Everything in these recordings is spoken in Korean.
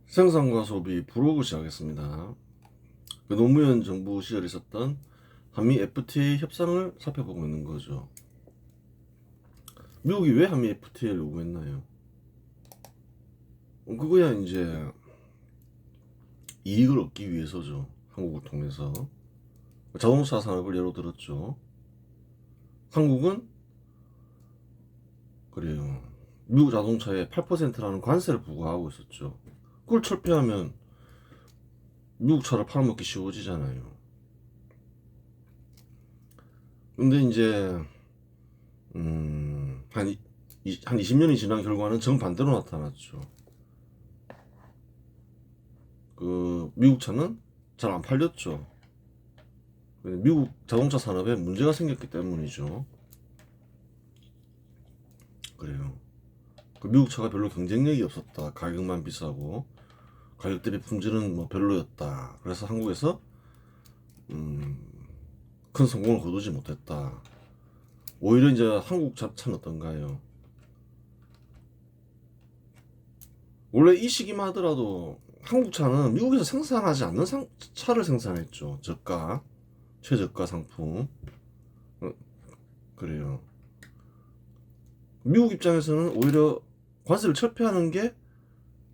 생산과 소비 브로그 시작했습니다. 노무현 정부 시절에 있었던 한미 FTA 협상을 살펴보고 있는 거죠. 미국이 왜 한미 FTA를 요구했나요? 그거야 이제 이익을 얻기 위해서죠. 한국을 통해서. 자동차 산업을 예로 들었죠. 한국은 그래요. 미국 자동차에 8%라는 관세를 부과하고 있었죠. 그걸 철폐하면 미국 차를 팔아먹기 쉬워지잖아요. 근데 이제 한 20년이 지난 결과는 정반대로 나타났죠. 미국 차는 잘 안 팔렸죠. 미국 자동차 산업에 문제가 생겼기 때문이죠. 그래요. 미국 차가 별로 경쟁력이 없었다. 가격만 비싸고 가격 대비 품질은 뭐 별로였다. 그래서 한국에서 큰 성공을 거두지 못했다. 오히려 이제 한국 차는 어떤가요? 원래 이 시기만 하더라도 한국 차는 미국에서 생산하지 않는 차를 생산했죠. 저가, 최저가 상품. 어, 그래요. 미국 입장에서는 오히려 관세를 철폐하는 게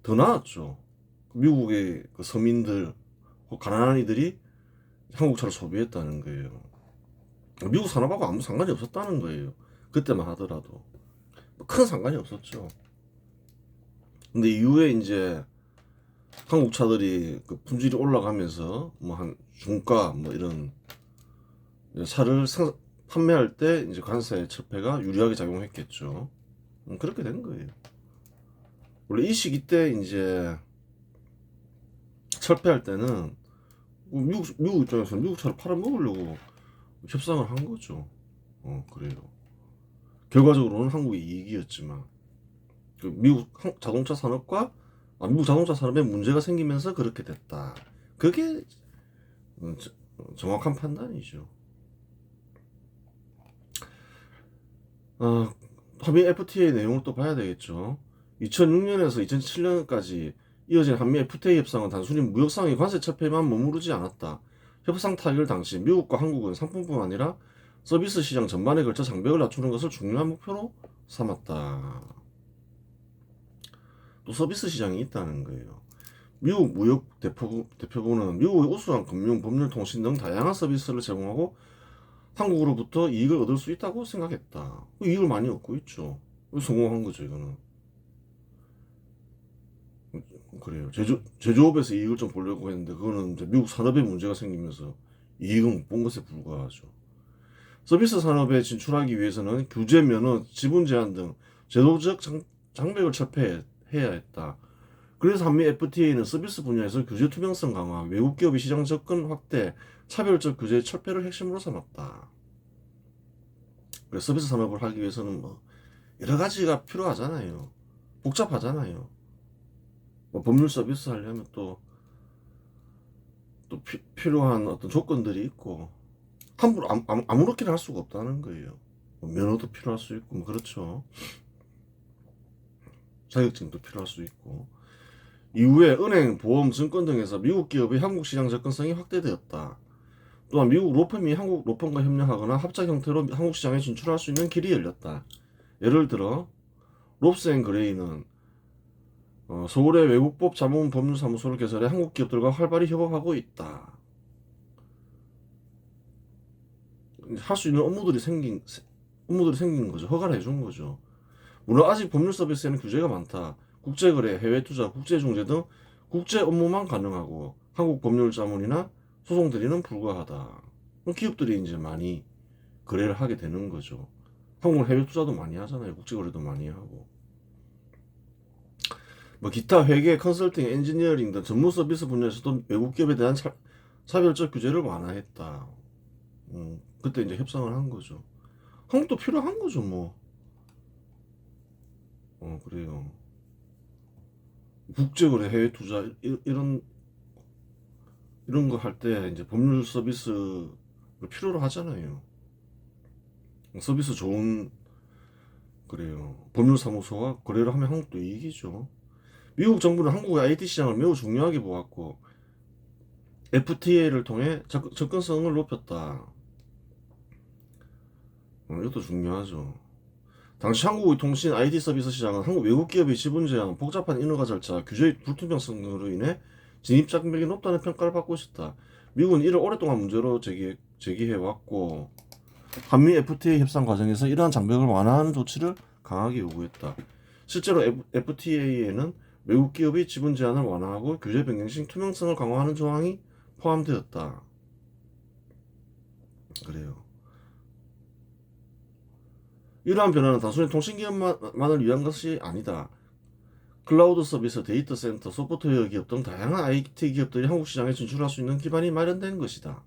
더 나았죠. 미국의 그 서민들, 가난한 이들이 한국 차를 소비했다는 거예요. 미국 산업하고 아무 상관이 없었다는 거예요. 그때만 하더라도. 큰 상관이 없었죠. 근데 이후에 이제 한국 차들이 그 품질이 올라가면서 뭐 한 중가 뭐 이런 차를 판매할 때 이제 관세 철폐가 유리하게 작용했겠죠. 그렇게 된 거예요. 원래 이 시기 때 이제 철폐할 때는 미국 입장에서는 미국 차를 팔아먹으려고 협상을 한 거죠. 그래요. 결과적으로는 한국의 이익이었지만 미국 자동차 산업과 미국 자동차 산업에 문제가 생기면서 그렇게 됐다. 그게 정확한 판단이죠. 한미 FTA 내용을 또 봐야 되겠죠. 2006년에서 2007년까지 이어진 한미 FTA 협상은 단순히 무역상의 관세 철폐만 머무르지 않았다. 협상 타결 당시 미국과 한국은 상품뿐 아니라 서비스 시장 전반에 걸쳐 장벽을 낮추는 것을 중요한 목표로 삼았다. 또 서비스 시장이 있다는 거예요. 미국 무역 대표부는 미국의 우수한 금융, 법률, 통신 등 다양한 서비스를 제공하고 한국으로부터 이익을 얻을 수 있다고 생각했다. 이익을 많이 얻고 있죠. 성공한 거죠, 이거는. 그래요. 제조업에서 이익을 좀 보려고 했는데, 그거는 이제 미국 산업에 문제가 생기면서 이익은 못 본 것에 불과하죠. 서비스 산업에 진출하기 위해서는 규제, 면허, 지분 제한 등 제도적 장벽을 철폐해야 했다. 그래서 한미 FTA는 서비스 분야에서 규제 투명성 강화, 외국 기업의 시장 접근 확대, 차별적 규제 철폐를 핵심으로 삼았다. 그래서 서비스 산업을 하기 위해서는 뭐 여러 가지가 필요하잖아요. 복잡하잖아요. 뭐 법률 서비스 하려면 또 필요한 어떤 조건들이 있고 함부로 아무렇게나 할 수가 없다는 거예요. 뭐 면허도 필요할 수 있고 뭐 그렇죠. 자격증도 필요할 수 있고. 이후에 은행, 보험, 증권 등에서 미국 기업의 한국 시장 접근성이 확대되었다. 또한 미국 로펌이 한국 로펌과 협력하거나 합작 형태로 한국 시장에 진출할 수 있는 길이 열렸다. 예를 들어 롭스앤그레이는 서울의 외국법 자문 법률사무소를 개설해 한국 기업들과 활발히 협업하고 있다. 할 수 있는 업무들이 생긴 거죠. 허가를 해준 거죠. 물론 아직 법률 서비스에는 규제가 많다. 국제거래, 해외 투자, 국제중재 등 국제 업무만 가능하고 한국 법률 자문이나 소송 대리는 불가하다. 기업들이 이제 많이 거래를 하게 되는 거죠. 한국은 해외 투자도 많이 하잖아요. 국제거래도 많이 하고. 뭐 기타 회계, 컨설팅, 엔지니어링 등 전문 서비스 분야에서도 외국 기업에 대한 차별적 규제를 완화했다. 그때 이제 협상을 한 거죠. 한국도 필요한 거죠, 뭐. 그래요. 국제거래, 해외 투자 이런 거 할 때 이제 법률 서비스를 필요로 하잖아요. 서비스 좋은 그래요. 법률사무소가 거래를 하면 한국도 이익이죠. 미국 정부는 한국의 IT 시장을 매우 중요하게 보았고 FTA를 통해 접근성을 높였다. 이것도 중요하죠. 당시 한국의 통신 IT 서비스 시장은 한국 외국 기업의 지분 제한, 복잡한 인허가 절차, 규제의 불투명성으로 인해 진입 장벽이 높다는 평가를 받고 있었다. 미국은 이를 오랫동안 문제로 제기해왔고 한미 FTA 협상 과정에서 이러한 장벽을 완화하는 조치를 강하게 요구했다. 실제로 FTA에는 외국 기업의 지분 제한을 완화하고 규제 변경 시 투명성을 강화하는 조항이 포함되었다. 그래요. 이러한 변화는 단순히 통신기업만을 위한 것이 아니다. 클라우드 서비스, 데이터 센터, 소프트웨어 기업 등 다양한 IT 기업들이 한국 시장에 진출할 수 있는 기반이 마련된 것이다.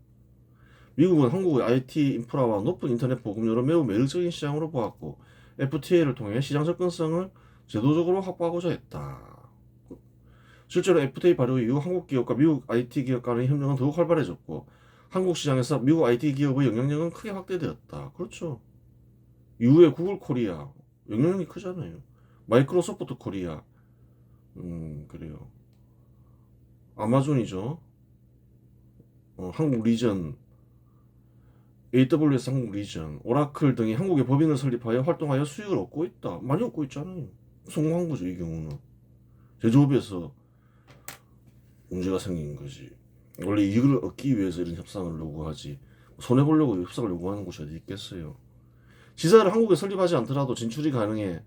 미국은 한국의 IT 인프라와 높은 인터넷 보급률을 매우 매력적인 시장으로 보았고 FTA를 통해 시장 접근성을 제도적으로 확보하고자 했다. 실제로 FTA 발효 이후 한국 기업과 미국 IT 기업 간의 협력은 더욱 활발해졌고 한국 시장에서 미국 IT 기업의 영향력은 크게 확대되었다. 그렇죠. 이후에 구글 코리아 영향력이 크잖아요. 마이크로소프트 코리아 그래요. 아마존이죠. 한국 리전, AWS 한국 리전, 오라클 등이 한국에 법인을 설립하여 활동하여 수익을 얻고 있다. 많이 얻고 있잖아요. 성공한 거죠, 이 경우는. 제조업에서 문제가 생긴 거지. 원래 이익을 얻기 위해서 이런 협상을 요구하지. 손해보려고 협상을 요구하는 곳이 어디 있겠어요. 지사를 한국에 설립하지 않더라도 진출이 가능해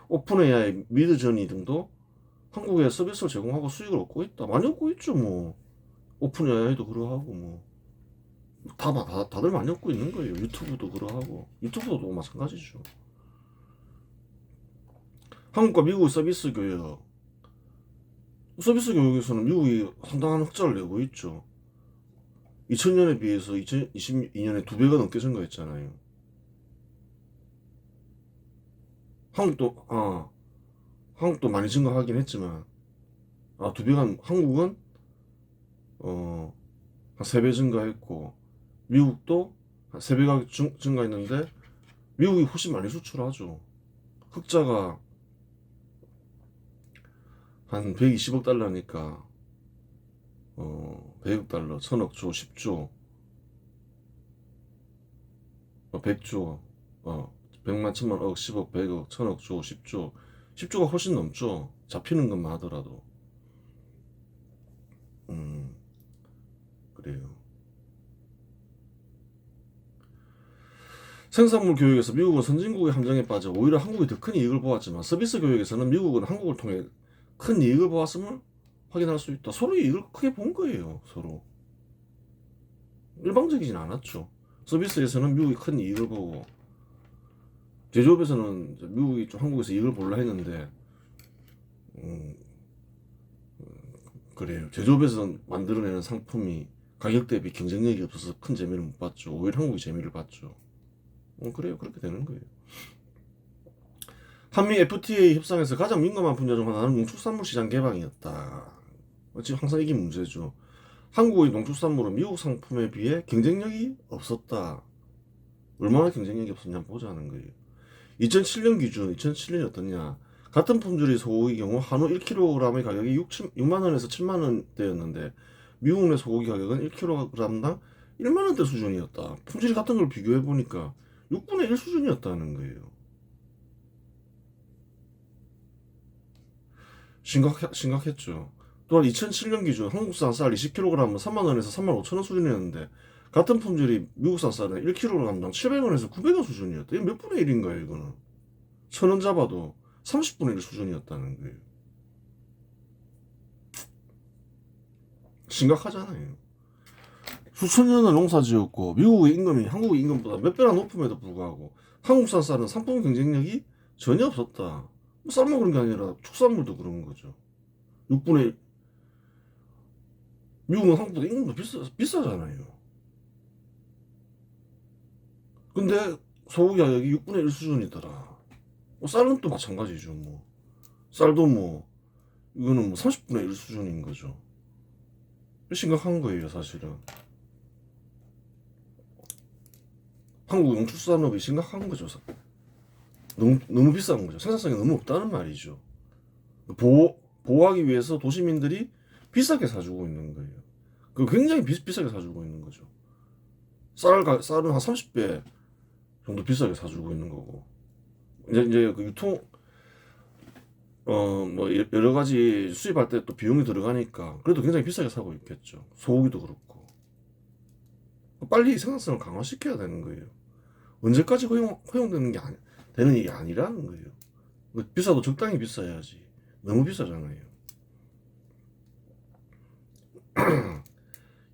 오픈 AI, 미드저니 등도 한국에 서비스를 제공하고 수익을 얻고 있다. 많이 얻고 있죠, 뭐. 오픈 AI도 그러하고, 뭐. 다들 많이 얻고 있는 거예요. 유튜브도 그러하고. 유튜브도 마찬가지죠. 한국과 미국의 서비스 교육. 서비스 교육에서는 미국이 상당한 흑자를 내고 있죠. 2000년에 비해서 2022년에 2배가 넘게 증가했잖아요. 한국도 많이 증가하긴 했지만, 2배가, 한국은, 한 3배 증가했고, 미국도 한 3배가 증가했는데, 미국이 훨씬 많이 수출하죠. 흑자가 한 120억 달러니까, 100억 달러, 1000억 조, 10조, 100조, 100만, 1000만, 억, 10억, 100억, 1000억 조, 10조. 10조가 훨씬 넘죠. 잡히는 것만 하더라도. 그래요. 생산물 교육에서 미국은 선진국의 함정에 빠져 오히려 한국이 더 큰 이익을 보았지만 서비스 교육에서는 미국은 한국을 통해 큰 이익을 보았음을 확인할 수 있다. 서로 이익을 크게 본 거예요. 서로. 일방적이진 않았죠. 서비스에서는 미국이 큰 이익을 보고 제조업에서는 미국이 좀 한국에서 이익을 보려 했는데 그래요. 제조업에서 만들어내는 상품이 가격 대비 경쟁력이 없어서 큰 재미를 못 봤죠. 오히려 한국이 재미를 봤죠. 그래요. 그렇게 되는 거예요. 한미 FTA 협상에서 가장 민감한 분야 중 하나는 농축산물 시장 개방이었다. 지금 항상 이게 문제죠. 한국의 농축산물은 미국 상품에 비해 경쟁력이 없었다. 얼마나 경쟁력이 없었냐 보자는 거예요. 2007년 기준, 2007년이 어떻냐. 같은 품질의 소고기 경우 한우 1kg의 가격이 6만원에서 7만원대였는데 미국 내 소고기 가격은 1kg당 1만원대 수준이었다. 품질이 같은 걸 비교해보니까 6분의 1 수준이었다는 거예요. 심각했죠. 또한 2007년 기준 한국산 쌀 20kg은 3만원에서 3만 5천원 수준이었는데 같은 품질이 미국산 쌀은 1kg당 700원에서 900원 수준이었다. 이게 몇 분의 1인 거예요, 이거는. 1,000원 잡아도 30분의 1 수준이었다는 거예요. 심각하잖아요. 수천 년을 농사 지었고 미국의 임금이 한국의 임금보다 몇 배나 높음에도 불구하고 한국산 쌀은 상품 경쟁력이 전혀 없었다. 쌀만 그런 게 아니라 축산물도 그런 거죠. 6분의 1. 미국은 한국보다 임금도 비싸잖아요. 근데 소고기 가격이 6분의 1 수준이더라. 쌀은 또 마찬가지죠. 뭐 쌀도 뭐 이거는 뭐 30분의 1 수준인 거죠. 심각한 거예요, 사실은. 한국 농축산업이 심각한 거죠. 너무 비싼 거죠. 생산성이 너무 없다는 말이죠. 보호하기 위해서 도시민들이 비싸게 사주고 있는 거예요. 그 굉장히 비싸게 사주고 있는 거죠. 쌀은 한 30배 정도 비싸게 사주고 있는 거고. 이제 그 유통 뭐 여러 가지 수입할 때 또 비용이 들어가니까 그래도 굉장히 비싸게 사고 있겠죠. 소고기도 그렇고. 빨리 생산성을 강화시켜야 되는 거예요. 언제까지 허용되는 게 되는 일이 아니라는 거예요. 비싸도 적당히 비싸야지. 너무 비싸잖아요.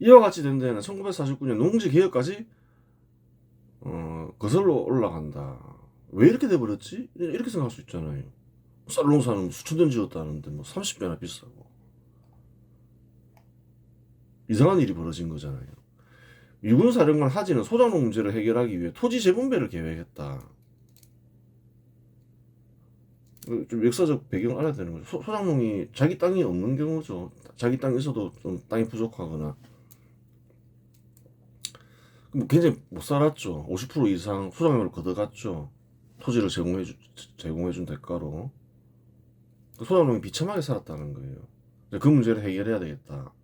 이와 같이 된 데는 1949년 농지개혁까지 거슬러 올라간다. 왜 이렇게 돼버렸지? 이렇게 생각할 수 있잖아요. 쌀 농사는 수천 년 지었다는데 뭐 30배나 비싸고 이상한 일이 벌어진 거잖아요. 미군 사령관 하지는 소작농 문제를 해결하기 위해 토지 재분배를 계획했다. 좀 역사적 배경을 알아야 되는 거죠. 소작농이 자기 땅이 없는 경우죠. 자기 땅이 있어도 좀 땅이 부족하거나 뭐 굉장히 못 살았죠. 50% 이상 소작농을 걷어갔죠. 토지를 제공해준 대가로. 소작농이 비참하게 살았다는 거예요. 그 문제를 해결해야 되겠다.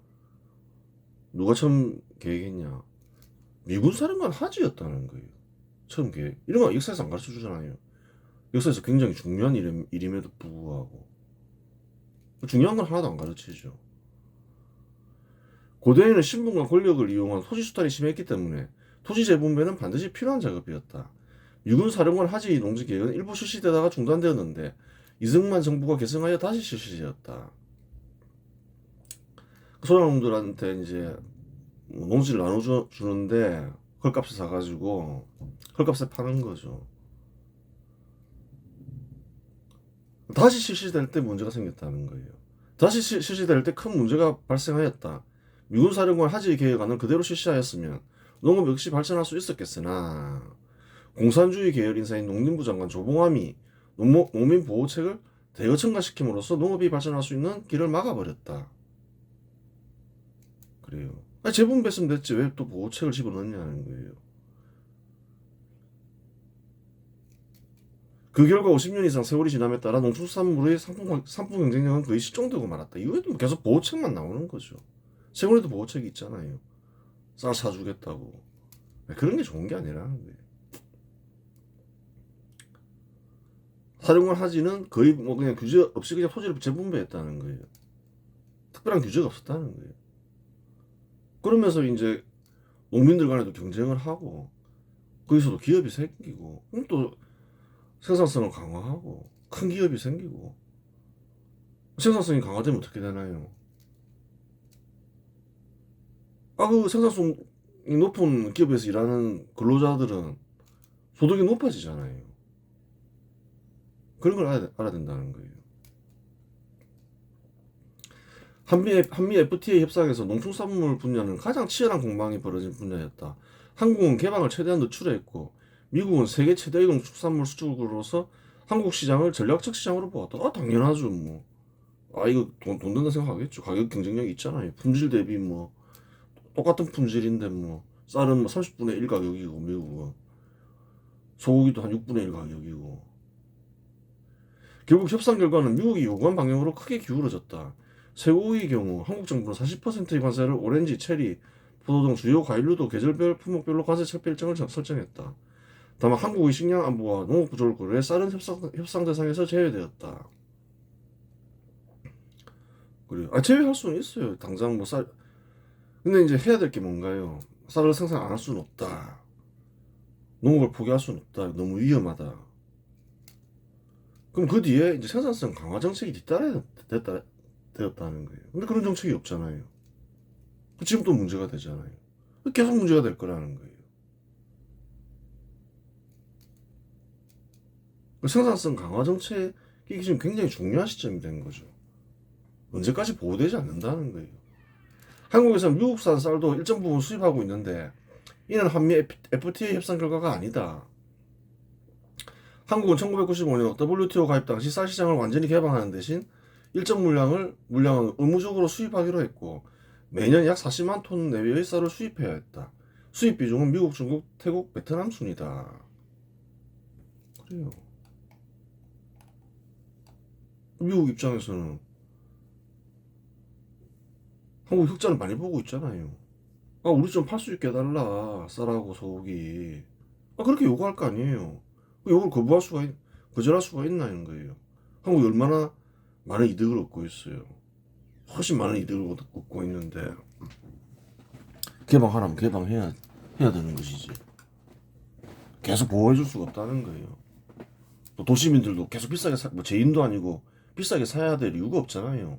누가 처음 계획했냐? 미군 사령관 하지였다는 거예요. 처음 계획. 이런 거 역사에서 안 가르쳐 주잖아요. 역사에서 굉장히 중요한 일임에도 불구하고 중요한 건 하나도 안 가르치죠. 고대에는 신분과 권력을 이용한 토지 수탈이 심했기 때문에 토지 재분배는 반드시 필요한 작업이었다. 미군 사령관 하지 농지 계획은 일부 실시되다가 중단되었는데 이승만 정부가 계승하여 다시 실시되었다. 소작농들한테 이제 농지를 나눠주는데 헐값에 사가지고 헐값에 파는 거죠. 다시 실시될 때 문제가 생겼다는 거예요. 다시 실시될 때 큰 문제가 발생하였다. 미군 사령관 하지 계획안을 그대로 실시하였으면 농업 역시 발전할 수 있었겠으나 공산주의 계열 인사인 농림부 장관 조봉암이 농민 보호책을 대거 첨가시킴으로써 농업이 발전할 수 있는 길을 막아버렸다. 그래요. 재분배했으면 됐지 왜 또 보호책을 집어넣냐는 거예요. 그 결과 50년 이상 세월이 지남에 따라 농축산물의 상품 경쟁력은 거의 실종되고 말았다. 이후에도 계속 보호책만 나오는 거죠. 최근에도 보호책이 있잖아요. 쌀 사주겠다고. 그런 게 좋은 게 아니라는 거예요. 사령관 하지는 거의 뭐 그냥 규제 없이 그냥 토지를 재분배했다는 거예요. 특별한 규제가 없었다는 거예요. 그러면서 이제 농민들 간에도 경쟁을 하고 거기서도 기업이 생기고 또 생산성을 강화하고 큰 기업이 생기고 생산성이 강화되면 어떻게 되나요? 그 생산성이 높은 기업에서 일하는 근로자들은 소득이 높아지잖아요. 그런 걸 알아야 된다는 거예요. 한미 FTA 협상에서 농축산물 분야는 가장 치열한 공방이 벌어진 분야였다. 한국은 개방을 최대한 늦추려했고 미국은 세계 최대의 농축산물 수출국으로서 한국 시장을 전략적 시장으로 보았다. 당연하죠 뭐. 이거 돈 든다 생각하겠죠. 가격 경쟁력이 있잖아요. 품질 대비 뭐 똑같은 품질인데 뭐 쌀은 뭐 30분의 1 가격이고 미국은 소고기도 한 6분의 1 가격이고 결국 협상 결과는 미국이 요구한 방향으로 크게 기울어졌다. 쇠고기의 경우 한국 정부는 40%의 관세를 오렌지, 체리, 포도 등 주요 과일류도 계절별, 품목별로 관세 철폐 일정을 설정했다. 다만 한국의 식량 안보와 농업 구조를 고려해 쌀은 협상 대상에서 제외되었다. 그래요. 제외할 수는 있어요. 당장 뭐 쌀. 근데 이제 해야 될 게 뭔가요? 쌀을 생산 안 할 수는 없다. 농업을 포기할 수는 없다. 너무 위험하다. 그럼 그 뒤에 이제 생산성 강화 정책이 되었다는 거예요. 근데 그런 정책이 없잖아요. 지금 또 문제가 되잖아요. 계속 문제가 될 거라는 거예요. 생산성 강화 정책이 지금 굉장히 중요한 시점이 된 거죠. 언제까지 보호되지 않는다는 거예요. 한국에서는 미국산 쌀도 일정 부분 수입하고 있는데 이는 한미 FTA 협상 결과가 아니다. 한국은 1995년 WTO 가입 당시 쌀 시장을 완전히 개방하는 대신 일정 물량은 의무적으로 수입하기로 했고 매년 약 40만 톤 내외의 쌀을 수입해야 했다. 수입 비중은 미국, 중국, 태국, 베트남 순이다. 그래요. 미국 입장에서는 한국 흑자는 많이 보고 있잖아요. 아, 우리 좀 팔 수 있게 해달라. 쌀하고 소고기. 아, 그렇게 요구할 거 아니에요. 그 요구를 거절할 수가 있나는 거예요. 한국이 얼마나 많은 이득을 얻고 있어요. 훨씬 많은 이득을 얻고 있는데, 개방하라면 해야 되는 것이지. 계속 보호해줄 수가 없다는 거예요. 또 도시민들도 계속 비싸게 뭐 제인도 아니고 비싸게 사야 될 이유가 없잖아요.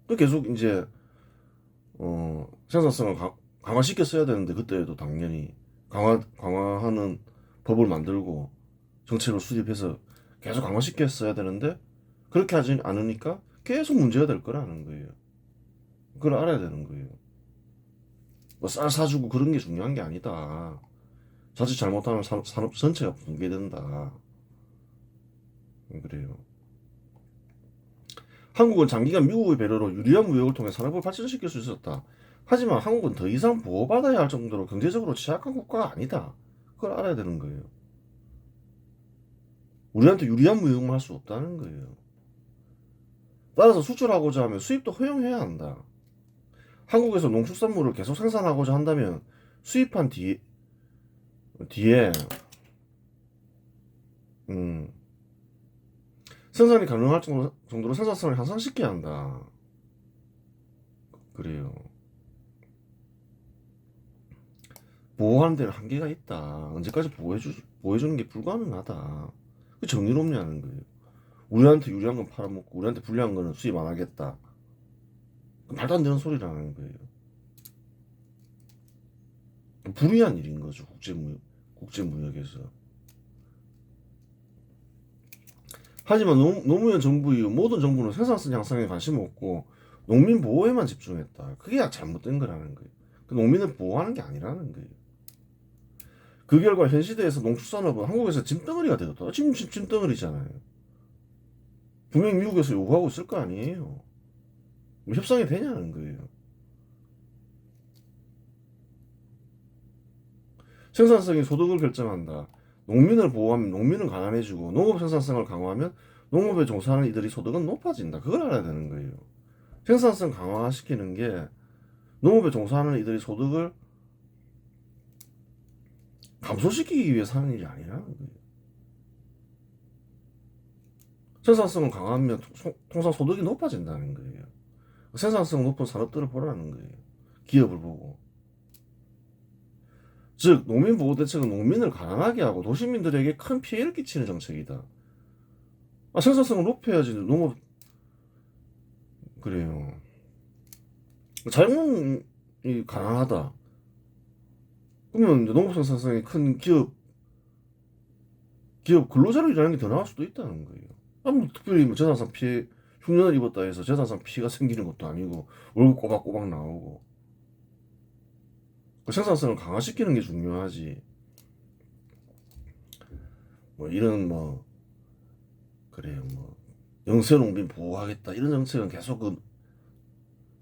또 계속 이제 생산성을 강화시켜 써야 되는데, 그때도 당연히 강화하는 법을 만들고 정책을 수립해서 계속 강화시켜 써야 되는데, 그렇게 하지 않으니까 계속 문제가 될 거라는 거예요. 그걸 알아야 되는 거예요. 뭐 쌀 사주고 그런 게 중요한 게 아니다. 자칫 잘못하면 산업 전체가 붕괴된다. 그래요. 한국은 장기간 미국의 배려로 유리한 무역을 통해 산업을 발전시킬 수 있었다. 하지만 한국은 더 이상 보호받아야 할 정도로 경제적으로 취약한 국가가 아니다. 그걸 알아야 되는 거예요. 우리한테 유리한 무역만 할 수 없다는 거예요. 따라서 수출하고자 하면 수입도 허용해야 한다. 한국에서 농축산물을 계속 생산하고자 한다면 수입한 뒤에 생산이 가능할 정도로 생산성을 향상시켜야 한다. 그래요. 보호하는 데는 한계가 있다. 언제까지 보호해주는 게 불가능하다. 그 정의롭냐는 거예요. 우리한테 유리한 건 팔아먹고 우리한테 불리한 거는 수입 안 하겠다. 말도 안 되는 소리라는 거예요. 불이한 일인 거죠. 국제무역에서. 하지만 노무현 정부 이후 모든 정부는 생산성 향상에 관심 없고 농민 보호에만 집중했다. 그게 잘못된 거라는 거예요. 그 농민을 보호하는 게 아니라는 거예요. 그 결과 현 시대에서 농축산업은 한국에서 짐덩어리가 되었다. 지금 짐덩어리잖아요. 분명히 미국에서 요구하고 있을 거 아니에요. 뭐 협상이 되냐는 거예요. 생산성이 소득을 결정한다. 농민을 보호하면 농민은 가난해지고 농업 생산성을 강화하면 농업에 종사하는 이들이 소득은 높아진다. 그걸 알아야 되는 거예요. 생산성 강화시키는 게 농업에 종사하는 이들이 소득을 감소시키기 위해서 하는 일이 아니라는 거예요. 생산성을 강화하면 통상 소득이 높아진다는 거예요. 생산성 높은 산업들을 보라는 거예요. 기업을 보고. 즉 농민보호대책은 농민을 가난하게 하고 도시민들에게 큰 피해를 끼치는 정책이다. 생산성을 높여야지 농업. 그래요. 자영업이 가난하다. 그러면 농업 생산성이 큰 기업 근로자로 일하는 게 더 나을 수도 있다는 거예요. 뭐 특별히 뭐 재산상 피해, 흉년을 입었다 해서 재산상 피해가 생기는 것도 아니고 월급 꼬박꼬박 나오고. 그 생산성을 강화시키는 게 중요하지. 뭐 이런 뭐 그래요. 뭐 영세농민 보호하겠다 이런 정책은 계속 그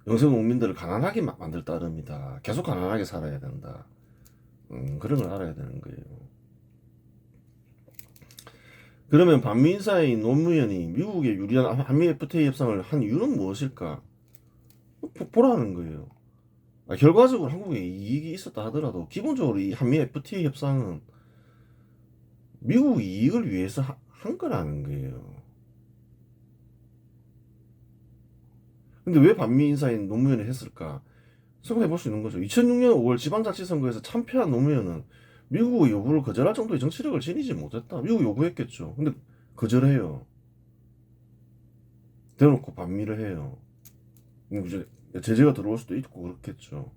영세농민들을 가난하게 만들 따름이다. 계속 가난하게 살아야 된다. 그런 걸 알아야 되는 거예요. 그러면 반미인사인 노무현이 미국의 유리한 한미 FTA 협상을 한 이유는 무엇일까? 보라는 거예요. 결과적으로 한국에 이익이 있었다 하더라도 기본적으로 이 한미 FTA 협상은 미국 이익을 위해서 한 거라는 거예요. 근데 왜 반미 인사인 노무현이 했을까? 생각해 볼 수 있는 거죠. 2006년 5월 지방자치선거에서 참패한 노무현은 미국의 요구를 거절할 정도의 정치력을 지니지 못했다. 미국 요구했겠죠. 근데 거절해요. 대놓고 반미를 해요. 이제 제재가 들어올 수도 있고 그렇겠죠.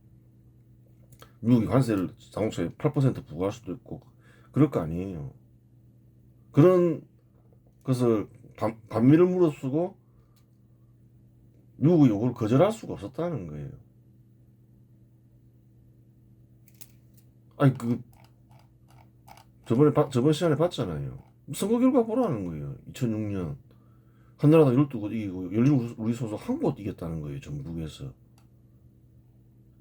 미국이 관세를 자동차에 8% 부과할 수도 있고 그럴 거 아니에요. 그런 것을 반미를 무릅쓰고 미국의 요구를 거절할 수가 없었다는 거예요. 아니 저번 시간에 봤잖아요. 선거 결과 보라는 거예요. 2006년 한나라당 12곳 이기고 열린 우리 소속 한 곳 이겼다는 거예요. 전북에서.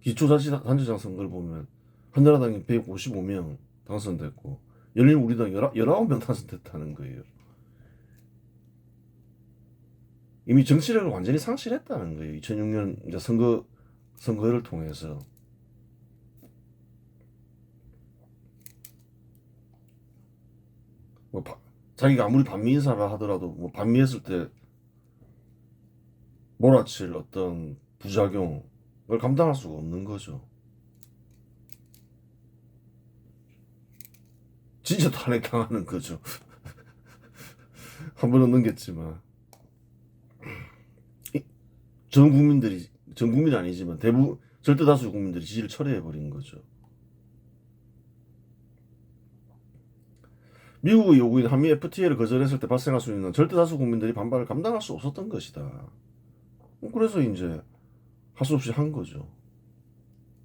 기초자치단체장 선거를 보면 한나라당이 155명 당선됐고 열린 우리당 19명 당선됐다는 거예요. 이미 정치력을 완전히 상실했다는 거예요. 2006년 이제 선거를 통해서. 뭐 자기가 아무리 반미인사라 하더라도 뭐 반미했을 때 몰아칠 어떤 부작용을 감당할 수가 없는 거죠. 진짜 탄핵당하는 거죠. 한 번은 넘겼지만 전 국민이 아니지만 대부분 절대 다수 국민들이 지지를 철회해 버린 거죠. 미국의 요구인 한미 FTA를 거절했을 때 발생할 수 있는 절대 다수 국민들이 반발을 감당할 수 없었던 것이다. 그래서 이제 할 수 없이 한 거죠.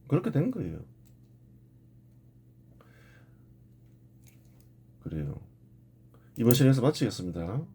그렇게 된 거예요. 그래요. 이번 시간에서 마치겠습니다.